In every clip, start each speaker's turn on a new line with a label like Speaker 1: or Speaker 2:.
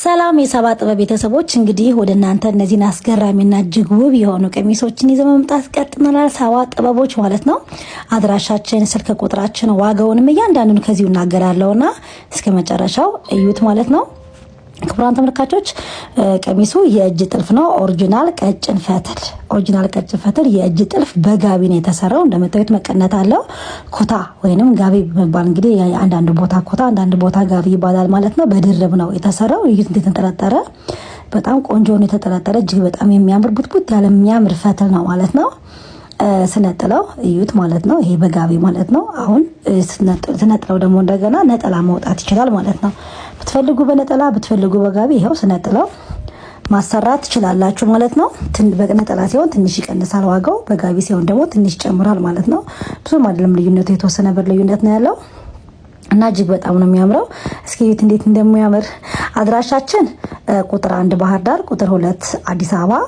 Speaker 1: ሰላም የሰባ ጥበብ ቤተሰቦች እንግዲህ ወደ እናንተ እነዚህን አስገራሚና እጅግ ውብ የሆኑ ቀሚሶችን ይዘን መምጣት ቀጥለናል። ሰባ ጥበቦች ማለት ነው። አድራሻችን፣ ስልክ ቁጥራችን፣ ዋጋውንም እያንዳንዱን ከዚሁ እናገራለሁና እስከ መጨረሻው እዩት ማለት ነው። ክቡራን ተመልካቾች ቀሚሱ የእጅ ጥልፍ ነው። ኦሪጂናል ቀጭን ፈትል የእጅ ጥልፍ በጋቢ ነው የተሰራው። እንደምታዩት መቀነት አለው። ኮታ ወይንም ጋቢ በመባል እንግዲህ አንዳንድ ቦታ ኮታ አንዳንድ ቦታ ጋቢ ይባላል ማለት ነው። በድርብ ነው የተሰራው። ይሄ እንደተንጠለጠረ በጣም ቆንጆ ነው የተጠለጠረ። እጅግ በጣም የሚያምር ቡትቡት ያለ የሚያምር ፈትል ነው ማለት ነው። ስነጥለው እዩት ማለት ነው። ይሄ በጋቢ ማለት ነው። አሁን ስነጥለው ደግሞ እንደገና ነጠላ መውጣት ይችላል ማለት ነው። ብትፈልጉ በነጠላ ብትፈልጉ በጋቢ ይሄው ስነጥለው ማሰራት ትችላላችሁ ማለት ነው። በነጠላ ሲሆን ትንሽ ይቀንሳል ዋጋው፣ በጋቢ ሲሆን ደግሞ ትንሽ ይጨምራል ማለት ነው። ብዙም አይደለም ልዩነቱ፣ የተወሰነ ብር ልዩነት ነው ያለው እና እጅግ በጣም ነው የሚያምረው። እስኪ እዩት እንዴት እንደሚያምር። አድራሻችን ቁጥር 1 ባህር ዳር፣ ቁጥር 2 አዲስ አበባ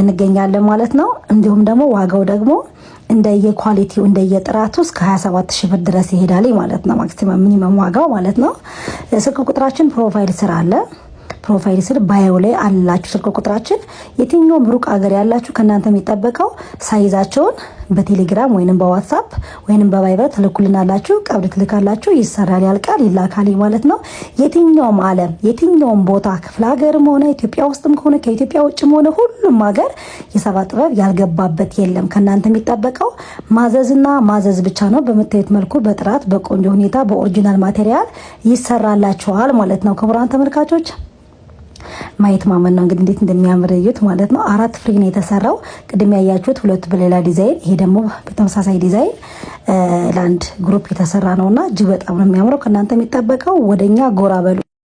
Speaker 1: እንገኛለን ማለት ነው። እንዲሁም ደግሞ ዋጋው ደግሞ እንደየ ኳሊቲው እንደየ ጥራቱ እስከ 27000 ብር ድረስ ይሄዳል ማለት ነው። ማክሲመም ሚኒመም ዋጋው ማለት ነው። ስልክ ቁጥራችን ፕሮፋይል ስር አለ። ፕሮፋይል ስር ባዮ ላይ አላችሁ ስልክ ቁጥራችን። የትኛውም ሩቅ ሀገር ያላችሁ ከናንተ የሚጠበቀው ሳይዛቸውን በቴሌግራም ወይንም በዋትስአፕ ወይንም በቫይበር ትልኩልናላችሁ። ቀብድ ትልካላችሁ፣ ይሰራል፣ ያልቃል፣ ይላካል ማለት ነው። የትኛውም ዓለም የትኛውም ቦታ ክፍለ ሀገርም ሆነ ኢትዮጵያ ውስጥም ከሆነ ከኢትዮጵያ ውጭም ሆነ ሁሉም ሀገር የሰባ ጥበብ ያልገባበት የለም። ከናንተ የሚጠበቀው ማዘዝና ማዘዝ ብቻ ነው። በምታዩት መልኩ በጥራት በቆንጆ ሁኔታ በኦሪጂናል ማቴሪያል ይሰራላችኋል ማለት ነው። ክቡራን ተመልካቾች ማየት ማመን ነው። እንግዲህ እንዴት እንደሚያምር እዩት ማለት ነው። 4 ፍሬ ነው የተሰራው። ቅድም ያያችሁት 2 በሌላ ዲዛይን፣ ይሄ ደግሞ በተመሳሳይ ዲዛይን ለአንድ ግሩፕ የተሰራ ነውና እጅግ በጣም ነው የሚያምረው። ከናንተ የሚጠበቀው ወደኛ ጎራ በሉ።